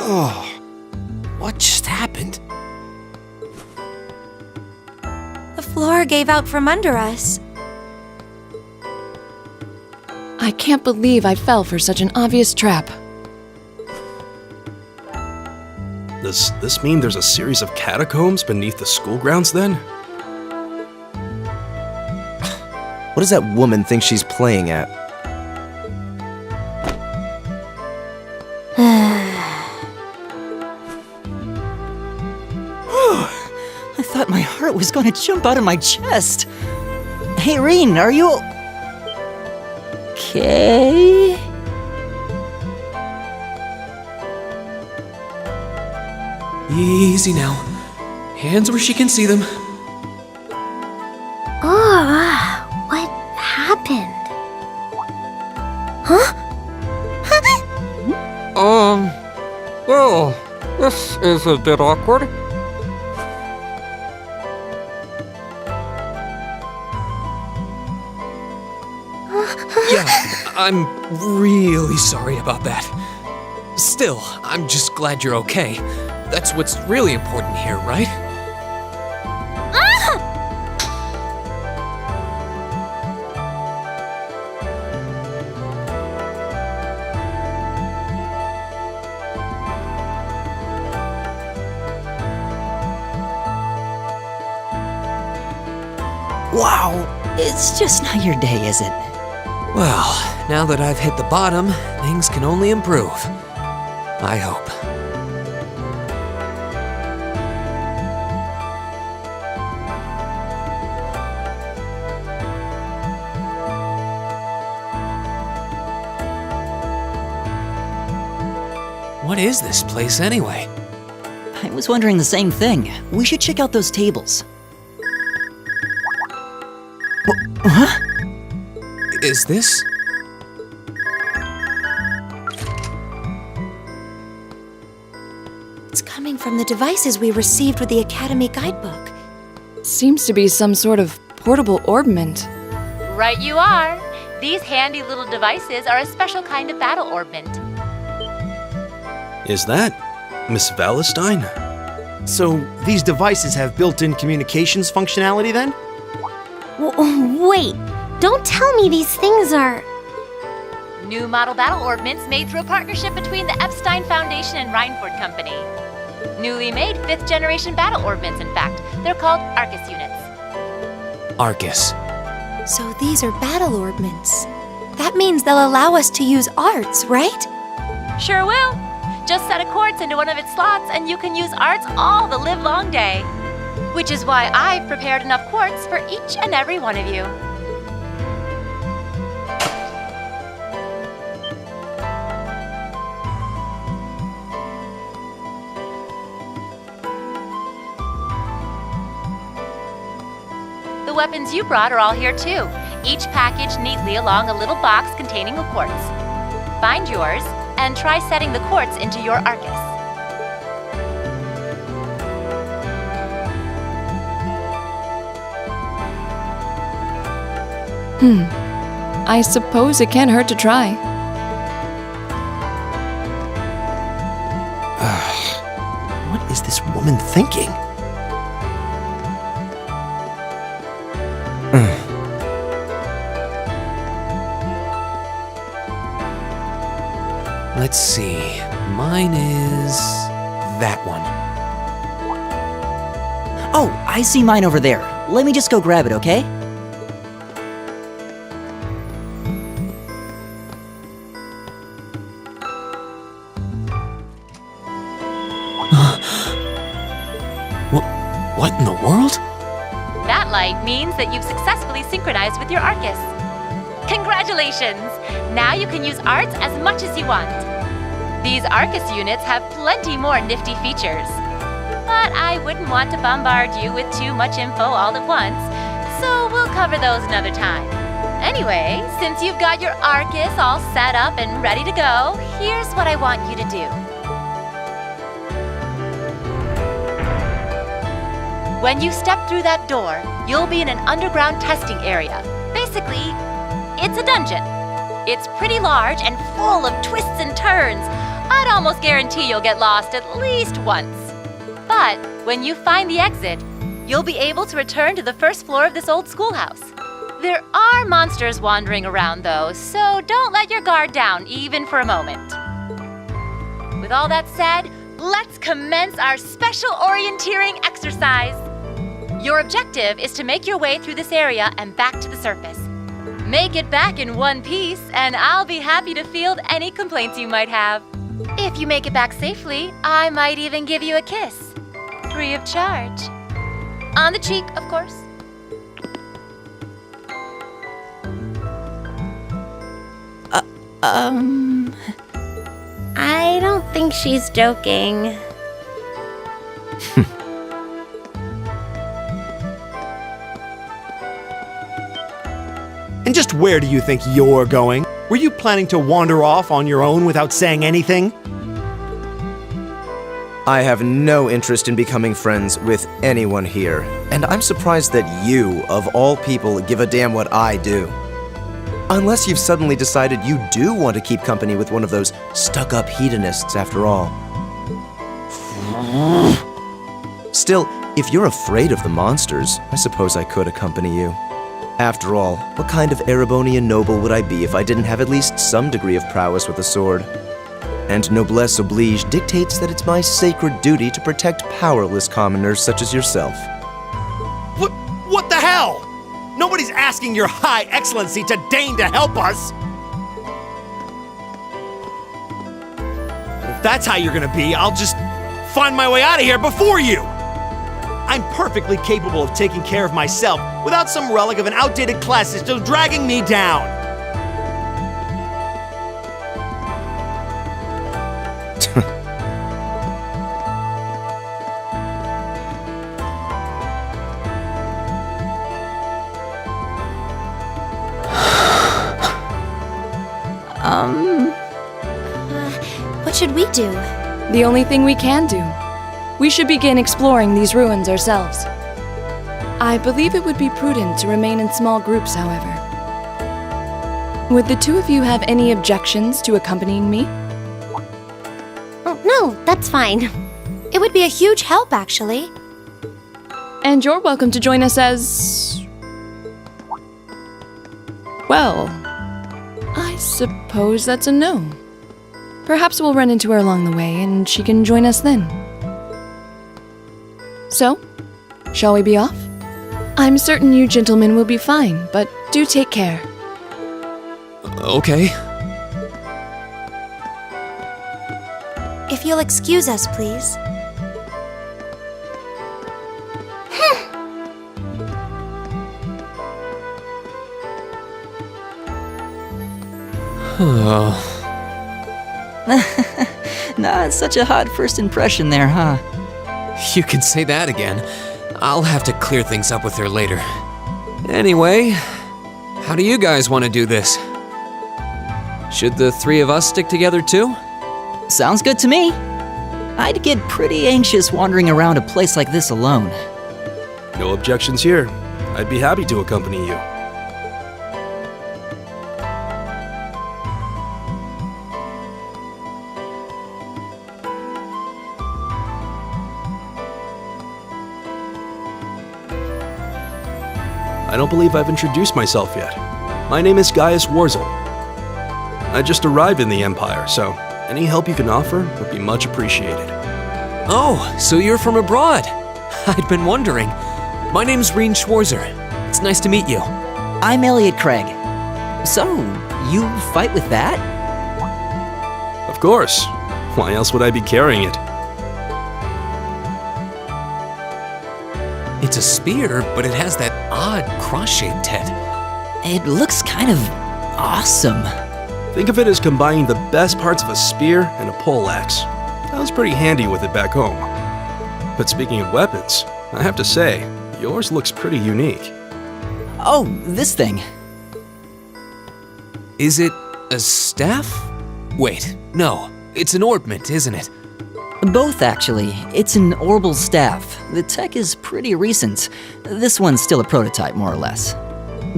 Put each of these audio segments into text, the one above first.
Oh, what just happened? The floor gave out from under us. I can't believe I fell for such an obvious trap. Does this mean there's a series of catacombs beneath the school grounds then? What does that woman think she's playing at? I thought my heart was going to jump out of my chest. Hey, Reen, are you... okay? Easy now. Hands where she can see them. What happened? Huh? Well, this is a bit awkward. Yeah, I'm really sorry about that. Still, I'm just glad you're okay. That's what's really important here, right? Wow, it's just not your day, is it? Well, now that I've hit the bottom, things can only improve. I hope. What is this place anyway? I was wondering the same thing. We should check out those tables. Huh? Is this? It's coming from the devices we received with the Academy guidebook. Seems to be some sort of portable orbment. Right you are. These handy little devices are a special kind of battle orbment. Is that Miss Valentine? So, these devices have built-in communications functionality then? Wait, don't tell me these things are... New model battle orbments made through a partnership between the Epstein Foundation and Reinford Company. Newly made 5th generation battle orbments, in fact. They're called Arcus units. Arcus. So these are battle orbments. That means they'll allow us to use arts, right? Sure will. Just set a quartz into one of its slots and you can use arts all the livelong day. Which is why I've prepared enough quartz for each and every one of you. The weapons you brought are all here too, each packaged neatly along a little box containing a quartz. Find yours and try setting the quartz into your Arcus. I suppose it can't hurt to try. What is this woman thinking? Let's see. Mine is that one. Oh, I see mine over there. Let me just go grab it, okay? What in the world? That light means that you've successfully synchronized with your Arcus. Congratulations! Now you can use arts as much as you want. These Arcus units have plenty more nifty features. But I wouldn't want to bombard you with too much info all at once, so we'll cover those another time. Anyway, since you've got your Arcus all set up and ready to go, here's what I want you to do. When you step through that door, you'll be in an underground testing area. Basically, it's a dungeon. It's pretty large and full of twists and turns, I'd almost guarantee you'll get lost at least once. But when you find the exit, you'll be able to return to the first floor of this old schoolhouse. There are monsters wandering around though, so don't let your guard down even for a moment. With all that said, let's commence our special orienteering exercise. Your objective is to make your way through this area and back to the surface. Make it back in one piece, and I'll be happy to field any complaints you might have. If you make it back safely, I might even give you a kiss. Free of charge. On the cheek, of course. I don't think she's joking. And just where do you think you're going? Were you planning to wander off on your own without saying anything? I have no interest in becoming friends with anyone here, and I'm surprised that you, of all people, give a damn what I do. Unless you've suddenly decided you do want to keep company with one of those stuck-up hedonists after all. Still, if you're afraid of the monsters, I suppose I could accompany you. After all, what kind of Erebonian noble would I be if I didn't have at least some degree of prowess with a sword? And noblesse oblige dictates that it's my sacred duty to protect powerless commoners such as yourself. What the hell? Nobody's asking your high excellency to deign to help us! If that's how you're gonna be, I'll just find my way out of here before you! I'm perfectly capable of taking care of myself without some relic of an outdated class system dragging me down! What should we do? The only thing we can do. We should begin exploring these ruins ourselves. I believe it would be prudent to remain in small groups, however. Would the two of you have any objections to accompanying me? Oh, no, that's fine. It would be a huge help, actually. And you're welcome to join us as... well, I suppose that's a no. Perhaps we'll run into her along the way, and she can join us then. So, shall we be off? I'm certain you gentlemen will be fine, but do take care. Okay. If you'll excuse us, please. Nah, it's such a hot first impression there, huh? You can say that again. I'll have to clear things up with her later. Anyway, how do you guys want to do this? Should the three of us stick together too? Sounds good to me. I'd get pretty anxious wandering around a place like this alone. No objections here. I'd be happy to accompany you. I don't believe I've introduced myself yet. My name is Gaius Warzel. I just arrived in the Empire, so any help you can offer would be much appreciated. Oh, so you're from abroad. I'd been wondering. My name's Reen Schwarzer. It's nice to meet you. I'm Elliot Craig. So, you fight with that? Of course. Why else would I be carrying it? It's a spear, but it has that odd cross-shaped head. It looks kind of awesome. Think of it as combining the best parts of a spear and a poleaxe. I was pretty handy with it back home. But speaking of weapons, I have to say, yours looks pretty unique. Oh, this thing. Is it a staff? Wait, no. It's an orbment, isn't it? Both, actually. It's an orbal staff. The tech is pretty recent. This one's still a prototype, more or less.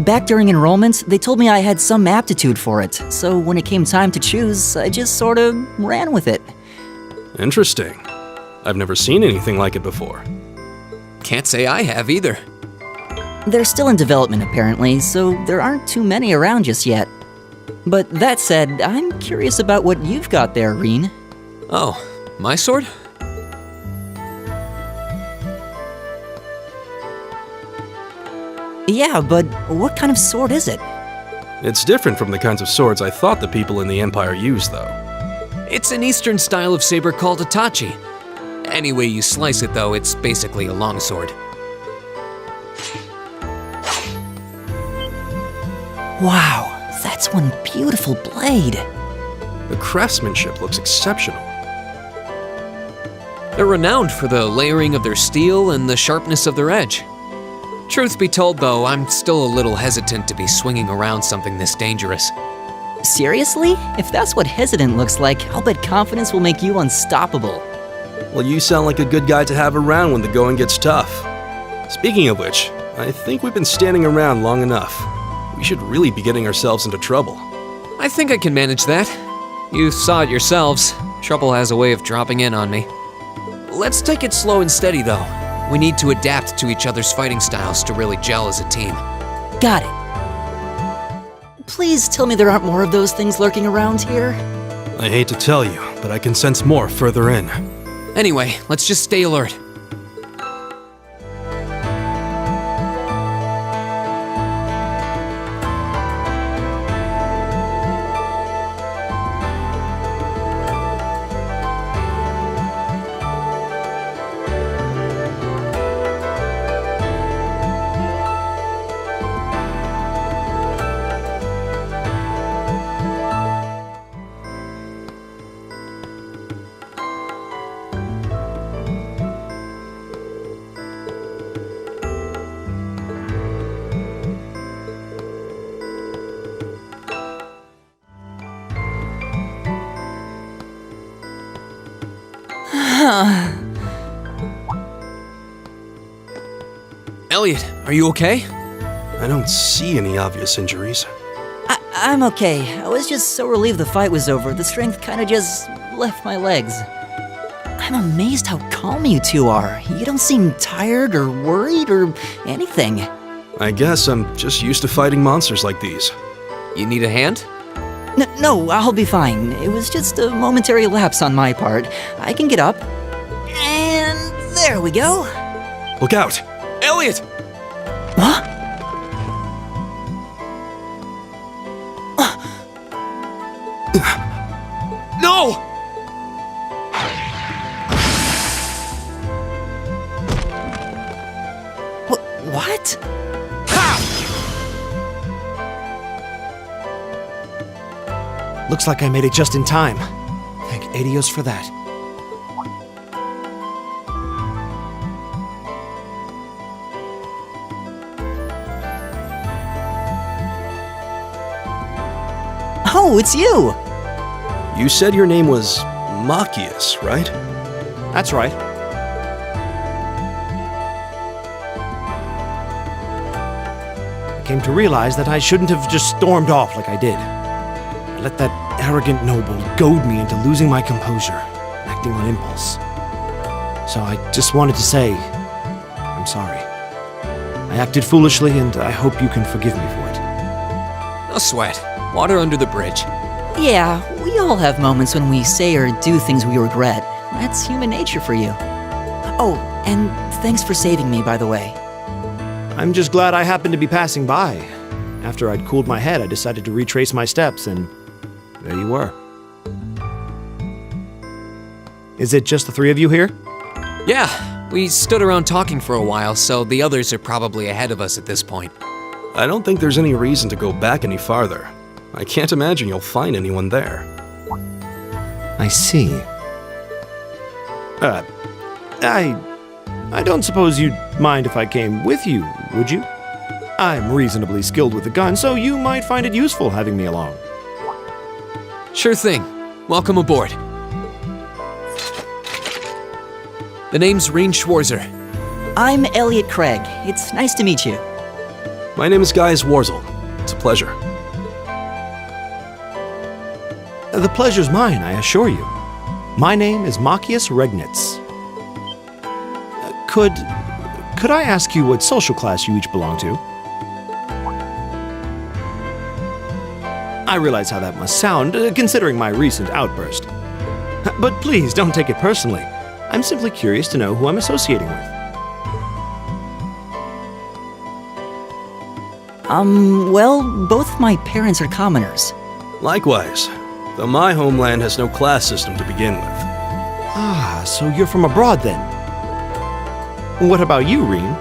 Back during enrollment, they told me I had some aptitude for it, so when it came time to choose, I just sorta ran with it. Interesting. I've never seen anything like it before. Can't say I have either. They're still in development, apparently, so there aren't too many around just yet. But that said, I'm curious about what you've got there, Reen. Oh, my sword? Yeah, but what kind of sword is it? It's different from the kinds of swords I thought the people in the Empire used, though. It's an Eastern style of saber called Itachi. Any way you slice it, though, it's basically a longsword. Wow, that's one beautiful blade. The craftsmanship looks exceptional. They're renowned for the layering of their steel and the sharpness of their edge. Truth be told, though, I'm still a little hesitant to be swinging around something this dangerous. Seriously? If that's what hesitant looks like, I'll bet confidence will make you unstoppable. Well, you sound like a good guy to have around when the going gets tough. Speaking of which, I think we've been standing around long enough. We should really be getting ourselves into trouble. I think I can manage that. You saw it yourselves. Trouble has a way of dropping in on me. Let's take it slow and steady, though. We need to adapt to each other's fighting styles to really gel as a team. Got it. Please tell me there aren't more of those things lurking around here. I hate to tell you, but I can sense more further in. Anyway, let's just stay alert. Elliot, are you okay? I don't see any obvious injuries. I'm okay. I was just so relieved the fight was over, the strength kinda just left my legs. I'm amazed how calm you two are. You don't seem tired or worried or anything. I guess I'm just used to fighting monsters like these. You need a hand? No, I'll be fine. It was just a momentary lapse on my part. I can get up. And there we go. Look out! Elliot! What? No! What? Looks like I made it just in time. Thank Adios for that. Oh, it's you! You said your name was Machias, right? That's right. I came to realize that I shouldn't have just stormed off like I did. I let that arrogant noble goad me into losing my composure and acting on impulse. So I just wanted to say, I'm sorry. I acted foolishly and I hope you can forgive me for it. No sweat. Water under the bridge. Yeah, we all have moments when we say or do things we regret. That's human nature for you. Oh, and thanks for saving me, by the way. I'm just glad I happened to be passing by. After I'd cooled my head, I decided to retrace my steps, and there you were. Is it just the three of you here? Yeah, we stood around talking for a while, so the others are probably ahead of us at this point. I don't think there's any reason to go back any farther. I can't imagine you'll find anyone there. I see. I don't suppose you'd mind if I came with you, would you? I'm reasonably skilled with a gun, so you might find it useful having me along. Sure thing. Welcome aboard. The name's Reen Schwarzer. I'm Elliot Craig. It's nice to meet you. My name is Gaius Warzel. It's a pleasure. The pleasure's mine, I assure you. My name is Machius Regnitz. Could I ask you what social class you each belong to? I realize how that must sound, considering my recent outburst. But please, don't take it personally. I'm simply curious to know who I'm associating with. Well, both my parents are commoners. Likewise, though my homeland has no class system to begin with. Ah, so you're from abroad then? What about you, Reem?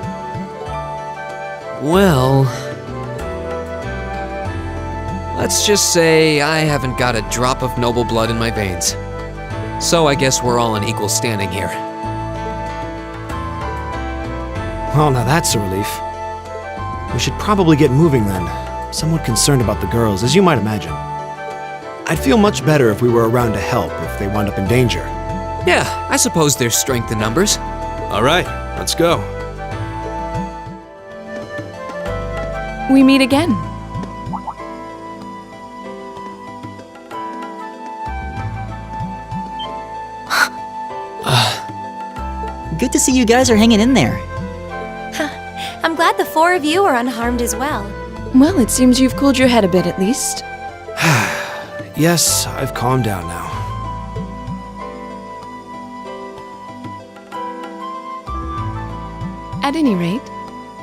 Well, let's just say I haven't got a drop of noble blood in my veins. So I guess we're all in equal standing here. Well, now that's a relief. We should probably get moving then. I'm somewhat concerned about the girls, as you might imagine. I'd feel much better if we were around to help if they wound up in danger. Yeah, I suppose there's strength in numbers. All right, let's go. We meet again. Good to see you guys are hanging in there. I'm glad the four of you are unharmed as well. Well, it seems you've cooled your head a bit at least. Yes, I've calmed down now. At any rate,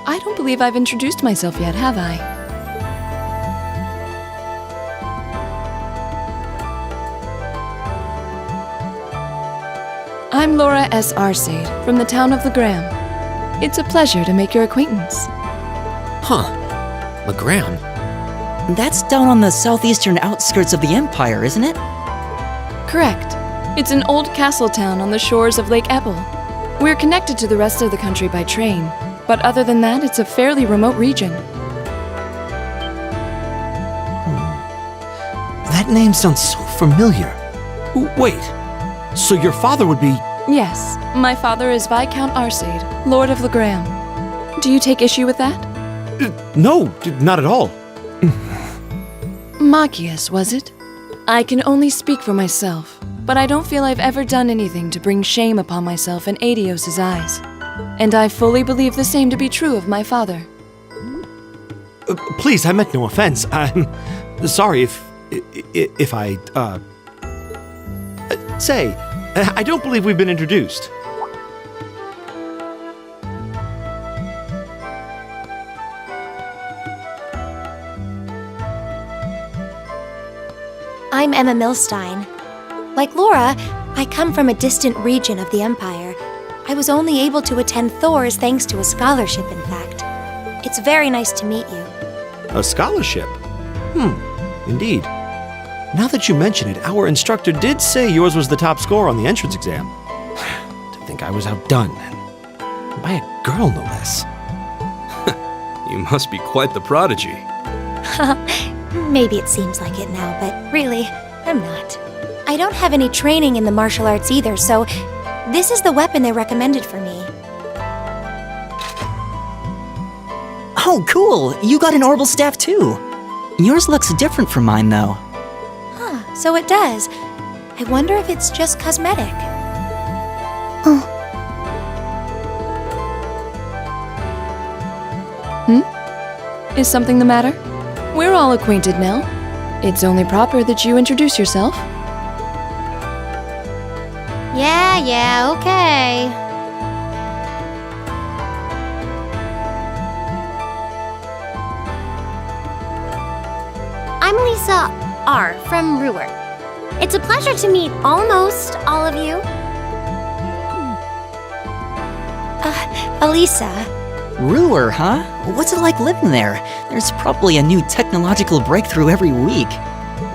I don't believe I've introduced myself yet, have I? I'm Laura S. Arcade, from the town of Legram. It's a pleasure to make your acquaintance. Huh. Legram? That's down on the southeastern outskirts of the Empire, isn't it? Correct. It's an old castle town on the shores of Lake Ebble. We're connected to the rest of the country by train, but other than that, it's a fairly remote region. That name sounds so familiar. Wait, so your father would be... Yes, my father is Viscount Arcade, Lord of Legram. Do you take issue with that? No, not at all. Machius, was it? I can only speak for myself, but I don't feel I've ever done anything to bring shame upon myself in Adios's eyes. And I fully believe the same to be true of my father. Please, I meant no offense. I'm sorry if I, say, I don't believe we've been introduced. I'm Emma Milstein. Like Laura, I come from a distant region of the Empire. I was only able to attend Thor's thanks to a scholarship, in fact. It's very nice to meet you. A scholarship? Indeed. Now that you mention it, our instructor did say yours was the top score on the entrance exam. To think I was outdone, and by a girl no less. You must be quite the prodigy. Maybe it seems like it now, but really, I'm not. I don't have any training in the martial arts either, so this is the weapon they recommended for me. Oh, cool! You got an orbital staff too. Yours looks different from mine, though. Huh, so it does. I wonder if it's just cosmetic. Is something the matter? We're all acquainted now. It's only proper that you introduce yourself. Yeah, okay. I'm Lisa R. from Ruhr. It's a pleasure to meet almost all of you. Elisa. Ruhr, huh? What's it like living there? There's probably a new technological breakthrough every week.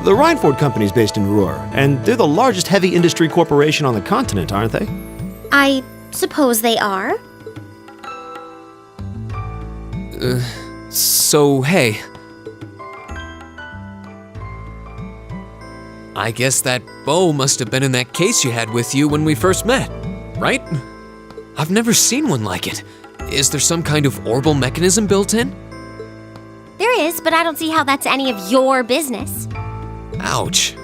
The Rhineford Company's based in Ruhr, and they're the largest heavy industry corporation on the continent, aren't they? I suppose they are. So, hey. I guess that bow must have been in that case you had with you when we first met, right? I've never seen one like it. Is there some kind of orbital mechanism built in? is, but I don't see how that's any of your business. Ouch.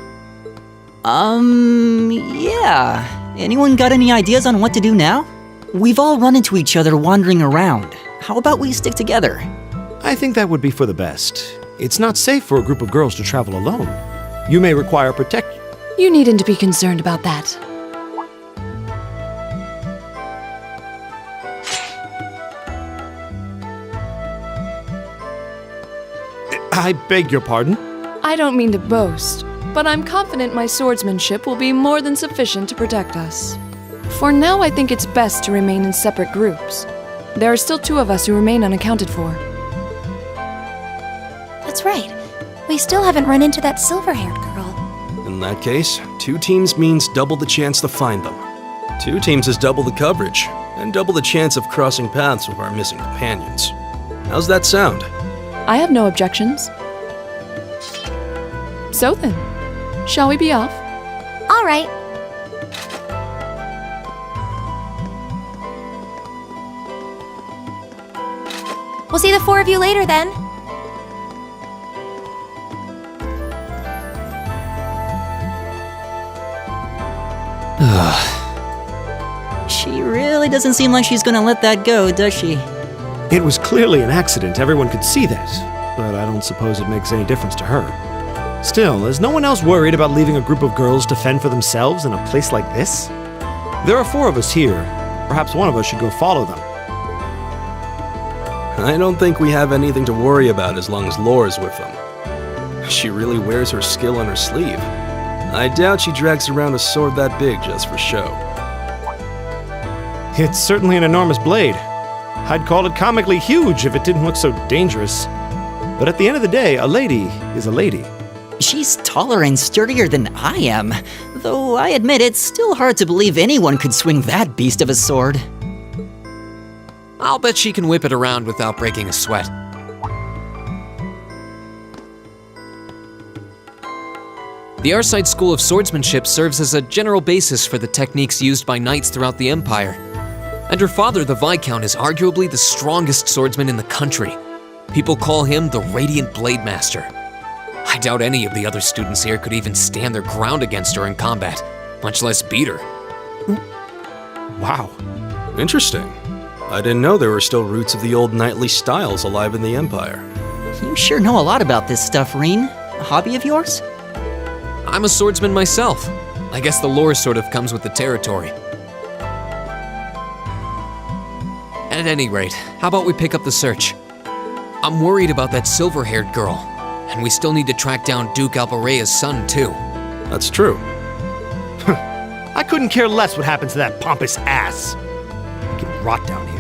Yeah. Anyone got any ideas on what to do now? We've all run into each other wandering around. How about we stick together? I think that would be for the best. It's not safe for a group of girls to travel alone. You may require protection. You needn't to be concerned about that. I beg your pardon? I don't mean to boast, but I'm confident my swordsmanship will be more than sufficient to protect us. For now, I think it's best to remain in separate groups. There are still 2 of us who remain unaccounted for. That's right. We still haven't run into that silver-haired girl. In that case, 2 teams means double the chance to find them. 2 teams is double the coverage, and double the chance of crossing paths with our missing companions. How's that sound? I have no objections. So then, shall we be off? All right. We'll see the 4 of you later then. She really doesn't seem like she's gonna let that go, does she? It was clearly an accident, everyone could see that. But I don't suppose it makes any difference to her. Still, is no one else worried about leaving a group of girls to fend for themselves in a place like this? There are 4 of us here. Perhaps one of us should go follow them. I don't think we have anything to worry about as long as Laura's with them. She really wears her skill on her sleeve. I doubt she drags around a sword that big just for show. It's certainly an enormous blade. I'd call it comically huge if it didn't look so dangerous. But at the end of the day, a lady is a lady. She's taller and sturdier than I am, though I admit it's still hard to believe anyone could swing that beast of a sword. I'll bet she can whip it around without breaking a sweat. The Arside School of Swordsmanship serves as a general basis for the techniques used by knights throughout the Empire. And her father, the Viscount, is arguably the strongest swordsman in the country. People call him the Radiant Blade Master. I doubt any of the other students here could even stand their ground against her in combat, much less beat her. Wow. Interesting. I didn't know there were still roots of the old knightly styles alive in the Empire. You sure know a lot about this stuff, Reen. A hobby of yours? I'm a swordsman myself. I guess the lore sort of comes with the territory. At any rate, how about we pick up the search? I'm worried about that silver-haired girl, and we still need to track down Duke Albarea's son, too. That's true. I couldn't care less what happens to that pompous ass. He can rot down here.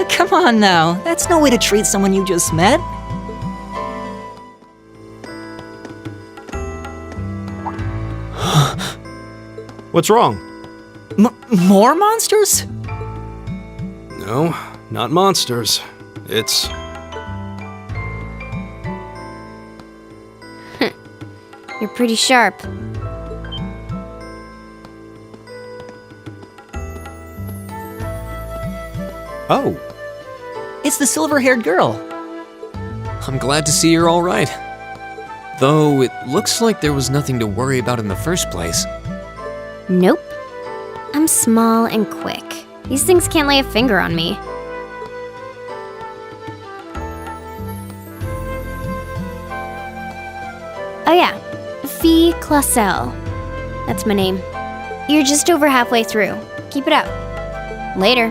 Come on now, that's no way to treat someone you just met. What's wrong? More monsters? No, not monsters. It's... You're pretty sharp. Oh. It's the silver-haired girl. I'm glad to see you're all right. Though it looks like there was nothing to worry about in the first place. Nope. I'm small and quick. These things can't lay a finger on me. Oh yeah, Fee Clausel. That's my name. You're just over halfway through. Keep it up. Later.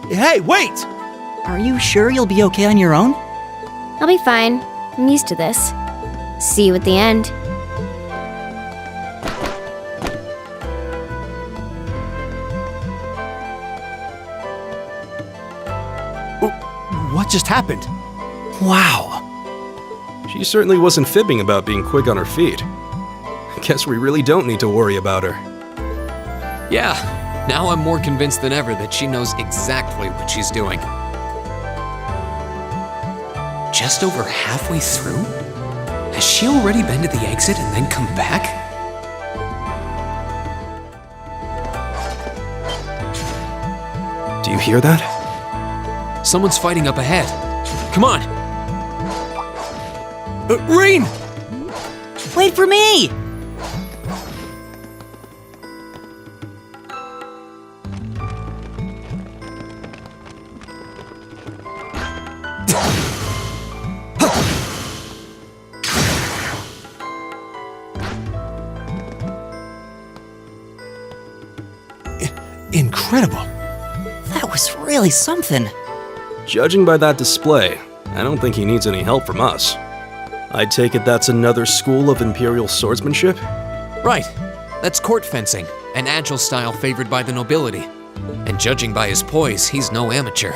Hey, wait! Are you sure you'll be okay on your own? I'll be fine. I'm used to this. See you at the end. What just happened? Wow. She certainly wasn't fibbing about being quick on her feet. Guess we really don't need to worry about her. Yeah, now I'm more convinced than ever that she knows exactly what she's doing. Just over halfway through? Has she already been to the exit and then come back? Do you hear that? Someone's fighting up ahead. Come on! Rain! Wait for me! Incredible. That was really something. Judging by that display, I don't think he needs any help from us. I take it that's another school of Imperial swordsmanship? Right. That's court fencing, an agile style favored by the nobility. And judging by his poise, he's no amateur.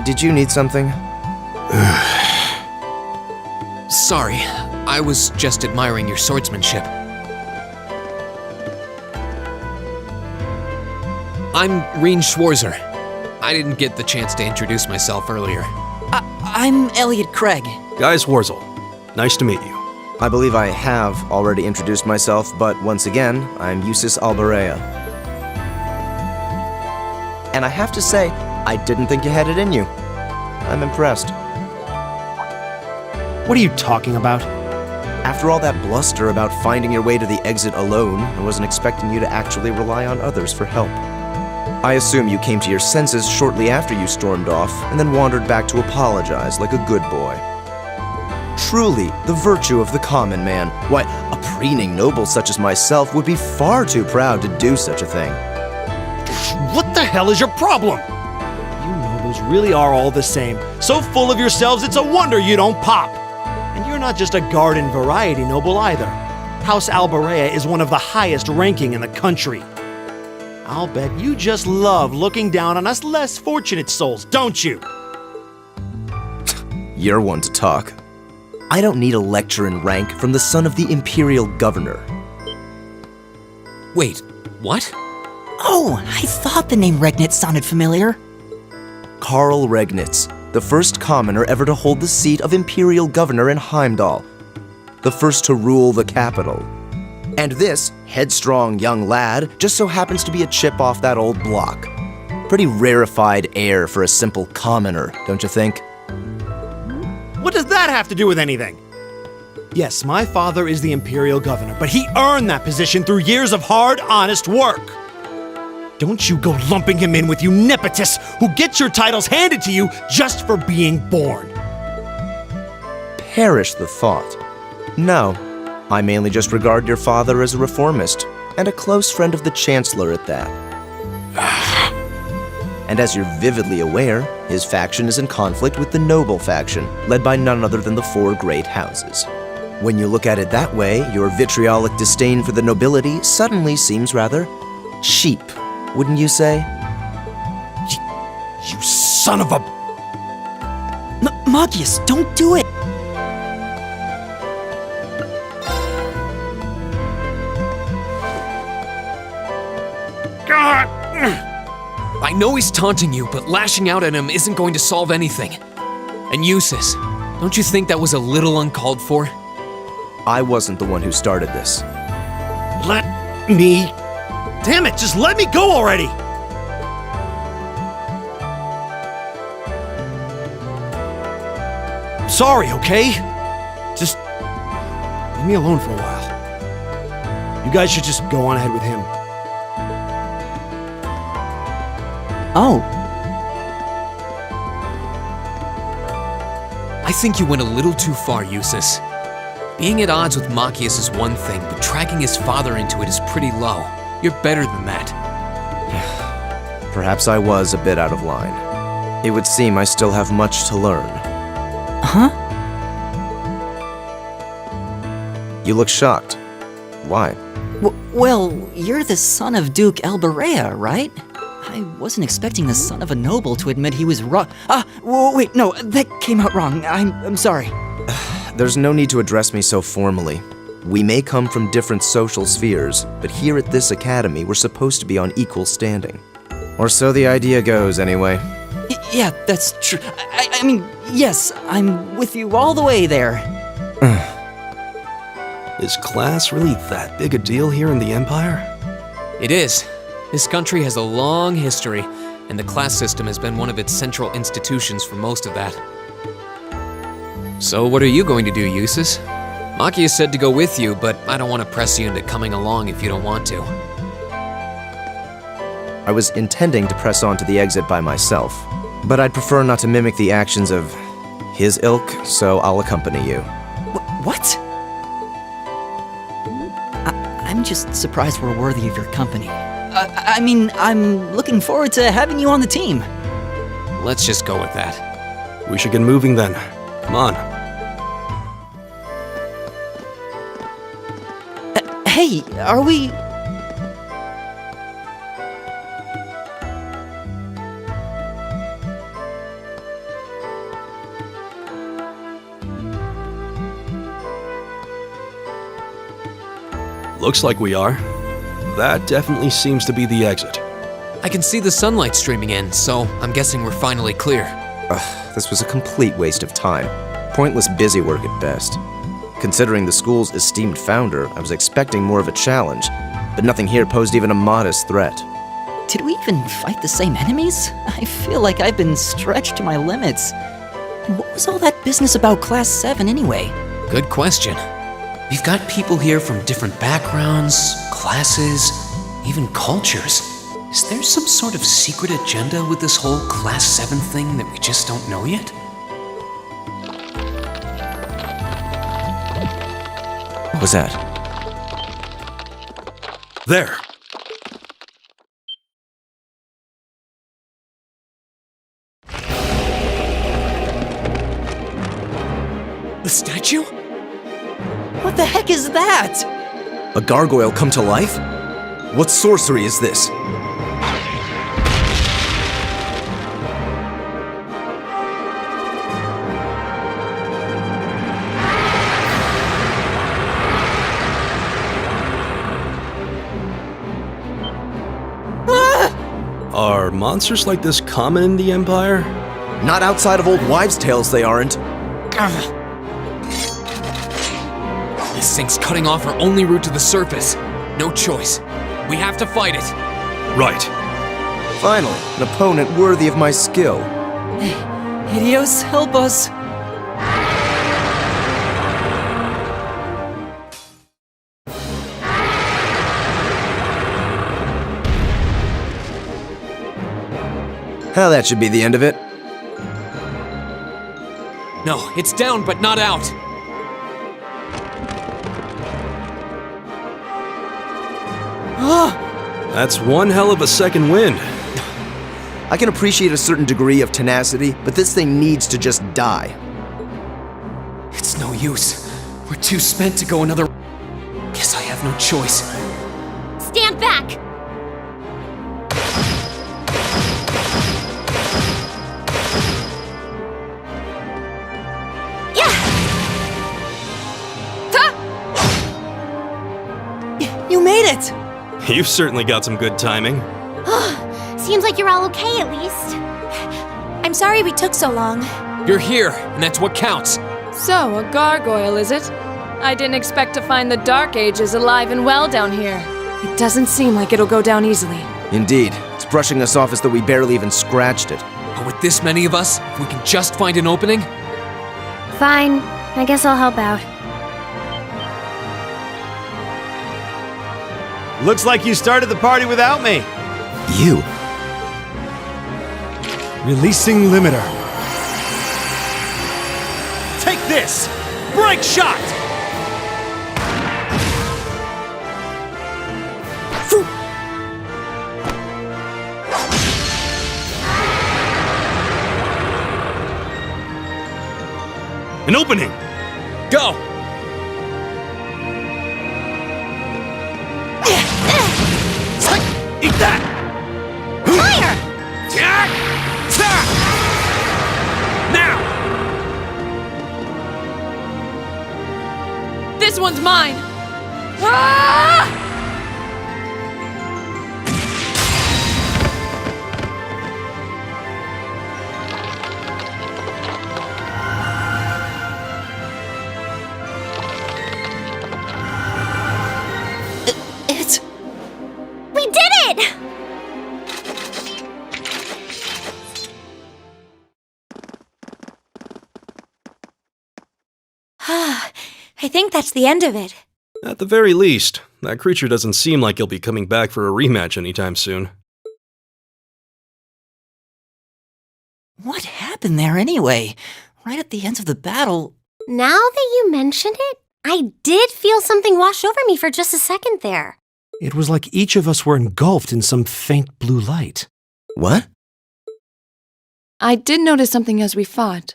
Did you need something? Sorry, I was just admiring your swordsmanship. I'm Reen Schwarzer. I didn't get the chance to introduce myself earlier. I'm Elliot Craig. Guy Wurzel, nice to meet you. I believe I have already introduced myself, but once again, I'm Eustace Alberea. And I have to say, I didn't think you had it in you. I'm impressed. What are you talking about? After all that bluster about finding your way to the exit alone, I wasn't expecting you to actually rely on others for help. I assume you came to your senses shortly after you stormed off, and then wandered back to apologize like a good boy. Truly, the virtue of the common man. Why, a preening noble such as myself would be far too proud to do such a thing. What the hell is your problem? You nobles really are all the same. So full of yourselves, it's a wonder you don't pop. And you're not just a garden variety noble either. House Alberea is one of the highest ranking in the country. I'll bet you just love looking down on us less fortunate souls, don't you? You're one to talk. I don't need a lecture in rank from the son of the Imperial Governor. Wait, what? Oh, I thought the name Regnitz sounded familiar. Karl Regnitz, the first commoner ever to hold the seat of Imperial Governor in Heimdall. The first to rule the capital. And this headstrong young lad just so happens to be a chip off that old block. Pretty rarefied air for a simple commoner, don't you think? What does that have to do with anything? Yes, my father is the Imperial Governor, but he earned that position through years of hard, honest work. Don't you go lumping him in with you nepotists who get your titles handed to you just for being born. Perish the thought. No, I mainly just regard your father as a reformist, and a close friend of the Chancellor at that. And as you're vividly aware, his faction is in conflict with the noble faction, led by none other than the four great houses. When you look at it that way, your vitriolic disdain for the nobility suddenly seems rather cheap, wouldn't you say? You son of a... Magius, don't do it! I know he's taunting you, but lashing out at him isn't going to solve anything. And Eustace, don't you think that was a little uncalled for? I wasn't the one who started this. Let me... Damn it, just let me go already! I'm sorry, okay? Just leave me alone for a while. You guys should just go on ahead with him. Oh, I think you went a little too far, Eustace. Being at odds with Machias is one thing, but dragging his father into it is pretty low. You're better than that. Perhaps I was a bit out of line. It would seem I still have much to learn. huh? You look shocked. Why? Well, you're the son of Duke Alberea, right? I wasn't expecting the son of a noble to admit he was wrong. Wait, no, that came out wrong. I'm sorry. There's no need to address me so formally. We may come from different social spheres, but here at this academy, we're supposed to be on equal standing. Or so the idea goes, anyway. Yeah, that's true. I mean, yes, I'm with you all the way there. Is class really that big a deal here in the Empire? It is. This country has a long history, and the class system has been one of its central institutions for most of that. So what are you going to do, Eustace? Makia said to go with you, but I don't want to press you into coming along if you don't want to. I was intending to press on to the exit by myself, but I'd prefer not to mimic the actions of his ilk, so I'll accompany you. What? I'm just surprised we're worthy of your company. I mean, I'm looking forward to having you on the team. Let's just go with that. We should get moving then. Come on. Hey, are we... Looks like we are. That definitely seems to be the exit. I can see the sunlight streaming in, so I'm guessing we're finally clear. This was a complete waste of time. Pointless busy work at best. Considering the school's esteemed founder, I was expecting more of a challenge, but nothing here posed even a modest threat. Did we even fight the same enemies? I feel like I've been stretched to my limits. And what was all that business about Class 7 anyway? Good question. We've got people here from different backgrounds, classes, even cultures. Is there some sort of secret agenda with this whole Class 7 thing that we just don't know yet? What was that? There! The statue? What the heck is that? A gargoyle come to life? What sorcery is this? Are monsters like this common in the Empire? Not outside of old wives' tales, they aren't. This thing's cutting off our only route to the surface. No choice. We have to fight it. Right. Finally, an opponent worthy of my skill. Idios, help us. Well, that should be the end of it. No, it's down but not out. That's one hell of a second wind. I can appreciate a certain degree of tenacity, but this thing needs to just die. It's no use. We're too spent to go another. Guess I have no choice. Stand back! You made it! You've certainly got some good timing. Seems like you're all okay at least. I'm sorry we took so long. You're here, and that's what counts. So, a gargoyle, is it? I didn't expect to find the Dark Ages alive and well down here. It doesn't seem like it'll go down easily. Indeed, it's brushing us off as though we barely even scratched it. But with this many of us, if we can just find an opening. Fine, I guess I'll help out. Looks like you started the party without me. You? Releasing limiter. Take this! Break shot! An opening! Go! Eat that! Fire! Now! This one's mine! Ah! I think that's the end of it. At the very least, that creature doesn't seem like he'll be coming back for a rematch anytime soon. What happened there anyway? Right at the end of the battle. Now that you mention it, I did feel something wash over me for just a second there. It was like each of us were engulfed in some faint blue light. What? I did notice something as we fought.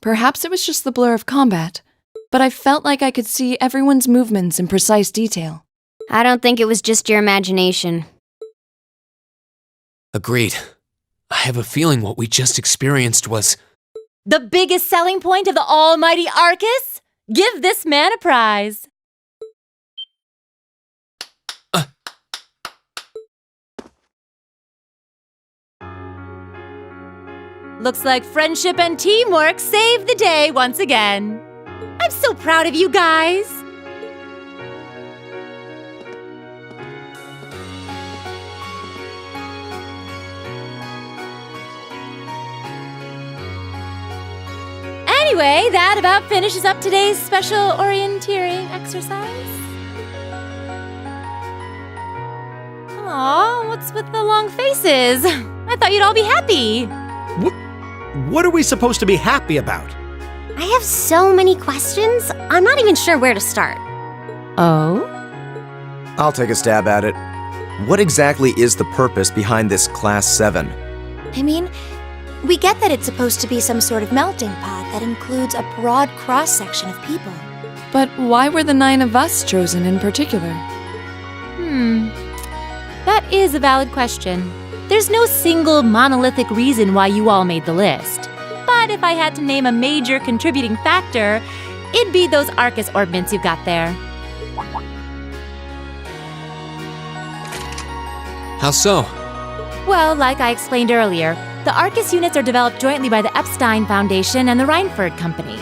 Perhaps it was just the blur of combat, but I felt like I could see everyone's movements in precise detail. I don't think it was just your imagination. Agreed. I have a feeling what we just experienced was... The biggest selling point of the almighty Arcus? Give this man a prize. Looks like friendship and teamwork saved the day once again. I'm so proud of you guys. Anyway, that about finishes up today's special orienteering exercise. Aw, what's with the long faces? I thought you'd all be happy. What are we supposed to be happy about? I have so many questions, I'm not even sure where to start. Oh? I'll take a stab at it. What exactly is the purpose behind this Class 7? I mean, we get that it's supposed to be some sort of melting pot that includes a broad cross-section of people. But why were the 9 of us chosen in particular? That is a valid question. There's no single monolithic reason why you all made the list. But if I had to name a major contributing factor, it'd be those Arcus orbments you've got there. How so? Well, like I explained earlier, the Arcus units are developed jointly by the Epstein Foundation and the Reinford Company.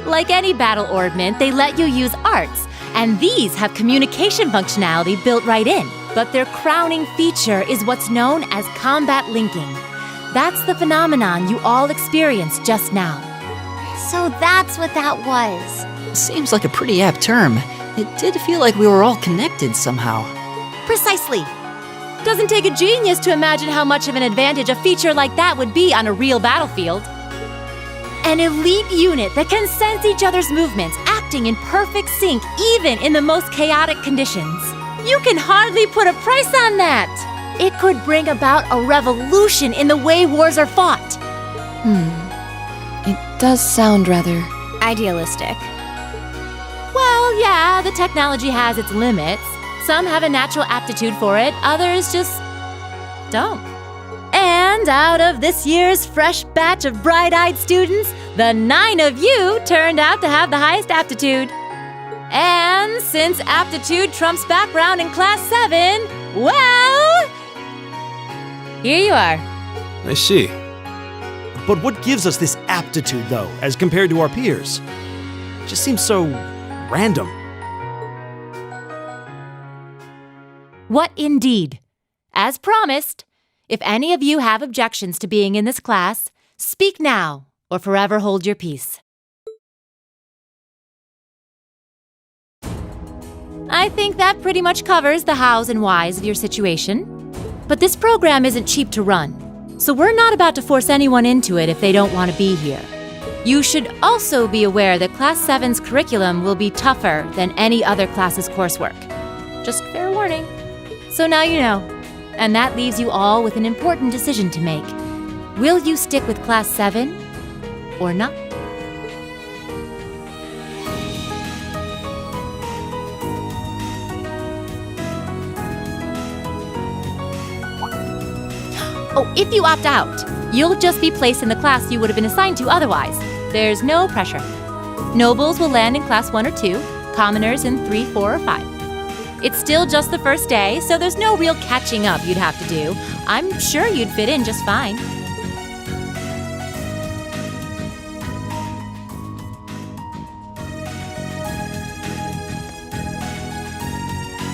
Like any battle orbment, they let you use arts, and these have communication functionality built right in. But their crowning feature is what's known as combat linking. That's the phenomenon you all experienced just now. So that's what that was. Seems like a pretty apt term. It did feel like we were all connected somehow. Precisely. Doesn't take a genius to imagine how much of an advantage a feature like that would be on a real battlefield. An elite unit that can sense each other's movements, acting in perfect sync even in the most chaotic conditions. You can hardly put a price on that. It could bring about a revolution in the way wars are fought. It does sound rather... Idealistic. Well, yeah, the technology has its limits. Some have a natural aptitude for it, others just don't. And out of this year's fresh batch of bright-eyed students, the 9 of you turned out to have the highest aptitude. And since aptitude trumps background in Class 7, well, here you are. I see. But what gives us this aptitude, though, as compared to our peers? It just seems so random. What indeed? As promised, if any of you have objections to being in this class, speak now or forever hold your peace. I think that pretty much covers the hows and whys of your situation. But this program isn't cheap to run, so we're not about to force anyone into it if they don't want to be here. You should also be aware that Class 7's curriculum will be tougher than any other class's coursework. Just fair warning. So now you know, and that leaves you all with an important decision to make. Will you stick with Class 7 or not? Oh, if you opt out, you'll just be placed in the class you would have been assigned to otherwise. There's no pressure. Nobles will land in Class 1 or 2, commoners in 3, 4, or 5. It's still just the first day, so there's no real catching up you'd have to do. I'm sure you'd fit in just fine.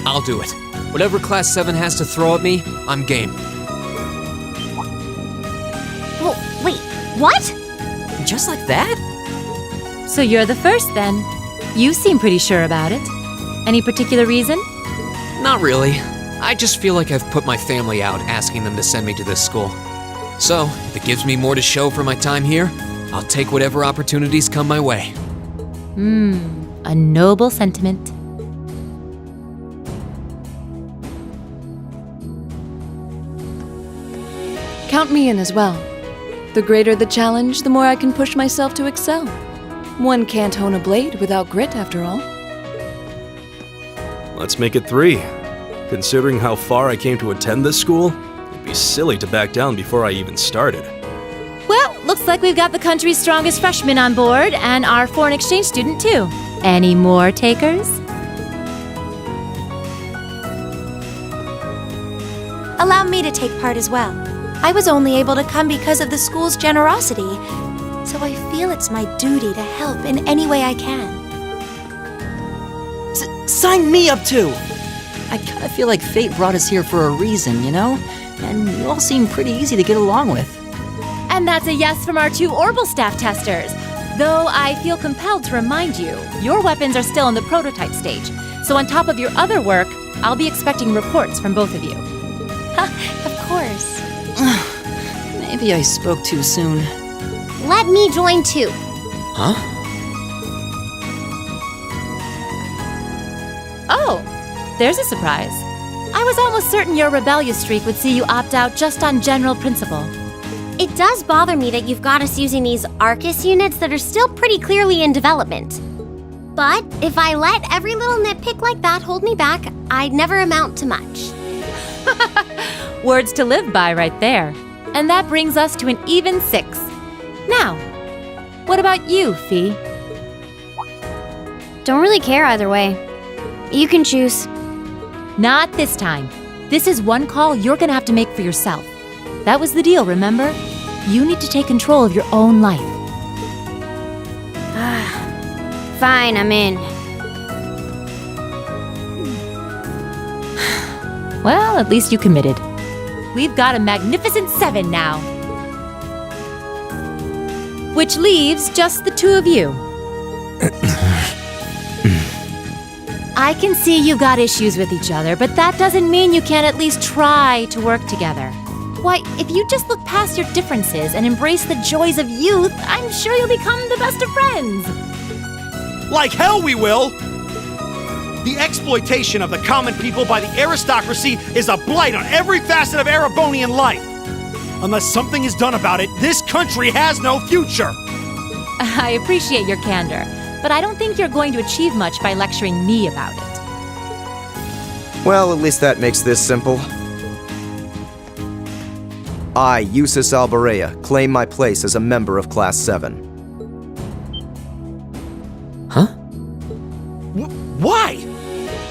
I'll do it. Whatever Class 7 has to throw at me, I'm game. Well, wait, what? Just like that? So you're the first then. You seem pretty sure about it. Any particular reason? Not really. I just feel like I've put my family out asking them to send me to this school. So, if it gives me more to show for my time here, I'll take whatever opportunities come my way. A noble sentiment. Count me in as well. The greater the challenge, the more I can push myself to excel. One can't hone a blade without grit, after all. Let's make it 3. Considering how far I came to attend this school, it'd be silly to back down before I even started. Well, looks like we've got the country's strongest freshman on board, and our foreign exchange student, too. Any more takers? Allow me to take part as well. I was only able to come because of the school's generosity, so I feel it's my duty to help in any way I can. Sign me up too! I kinda feel like fate brought us here for a reason, you know? And you all seem pretty easy to get along with. And that's a yes from our 2 Orbital staff testers. Though I feel compelled to remind you, your weapons are still in the prototype stage. So on top of your other work, I'll be expecting reports from both of you. Of course. Maybe I spoke too soon. Let me join too. Huh? Oh, there's a surprise. I was almost certain your rebellious streak would see you opt out just on general principle. It does bother me that you've got us using these Arcus units that are still pretty clearly in development. But if I let every little nitpick like that hold me back, I'd never amount to much. Words to live by right there. And that brings us to an even 6. Now, what about you, Fee? Don't really care either way. You can choose. Not this time. This is one call you're gonna have to make for yourself. That was the deal, remember? You need to take control of your own life. Fine, I'm in. Well, at least you committed. We've got a magnificent 7 now. Which leaves just the 2 of you. I can see you've got issues with each other, but that doesn't mean you can't at least try to work together. Why, if you just look past your differences and embrace the joys of youth, I'm sure you'll become the best of friends. Like hell we will! The exploitation of the common people by the aristocracy is a blight on every facet of Erebonian life. Unless something is done about it, this country has no future. I appreciate your candor, but I don't think you're going to achieve much by lecturing me about it. Well, at least that makes this simple. I, Eustace Alborea, claim my place as a member of Class 7. Huh? Why?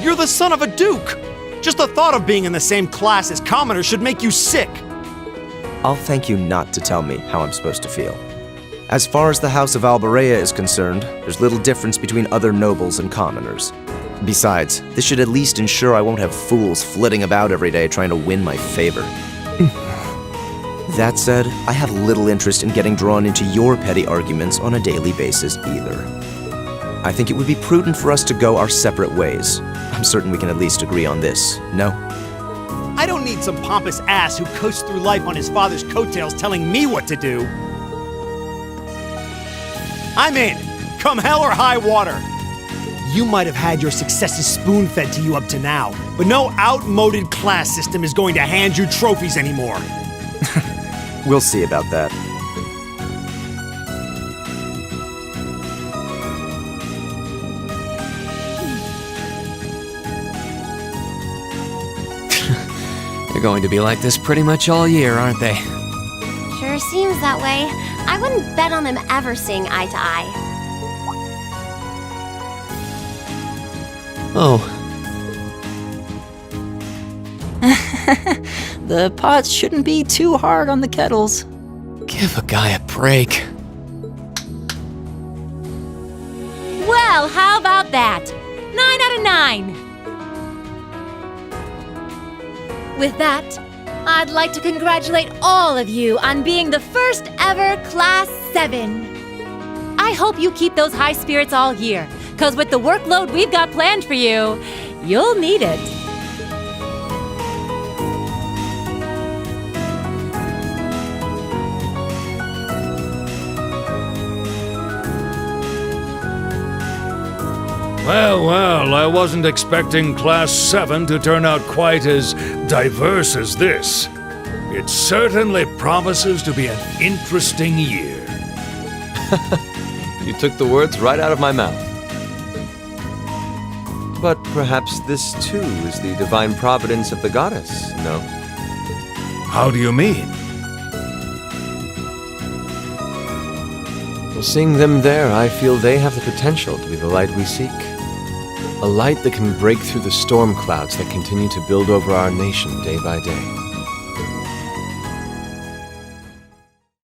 You're the son of a duke! Just the thought of being in the same class as commoners should make you sick! I'll thank you not to tell me how I'm supposed to feel. As far as the House of Alborea is concerned, there's little difference between other nobles and commoners. Besides, this should at least ensure I won't have fools flitting about every day trying to win my favor. That said, I have little interest in getting drawn into your petty arguments on a daily basis either. I think it would be prudent for us to go our separate ways. I'm certain we can at least agree on this, no? I don't need some pompous ass who coasts through life on his father's coattails telling me what to do. I'm in, come hell or high water. You might have had your successes spoon-fed to you up to now, but no outmoded class system is going to hand you trophies anymore. We'll see about that. They're going to be like this pretty much all year, aren't they? Sure seems that way. I wouldn't bet on them ever seeing eye to eye. Oh. The pots shouldn't be too hard on the kettles. Give a guy a break. Well, how about that? 9 out of 9! With that, I'd like to congratulate all of you on being the first ever Class 7. I hope you keep those high spirits all year, 'cause with the workload we've got planned for you, you'll need it. Well, I wasn't expecting Class 7 to turn out quite as diverse as this. It certainly promises to be an interesting year. You took the words right out of my mouth. But perhaps this too is the divine providence of the goddess, no? How do you mean? Well, seeing them there, I feel they have the potential to be the light we seek. A light that can break through the storm clouds that continue to build over our nation day by day.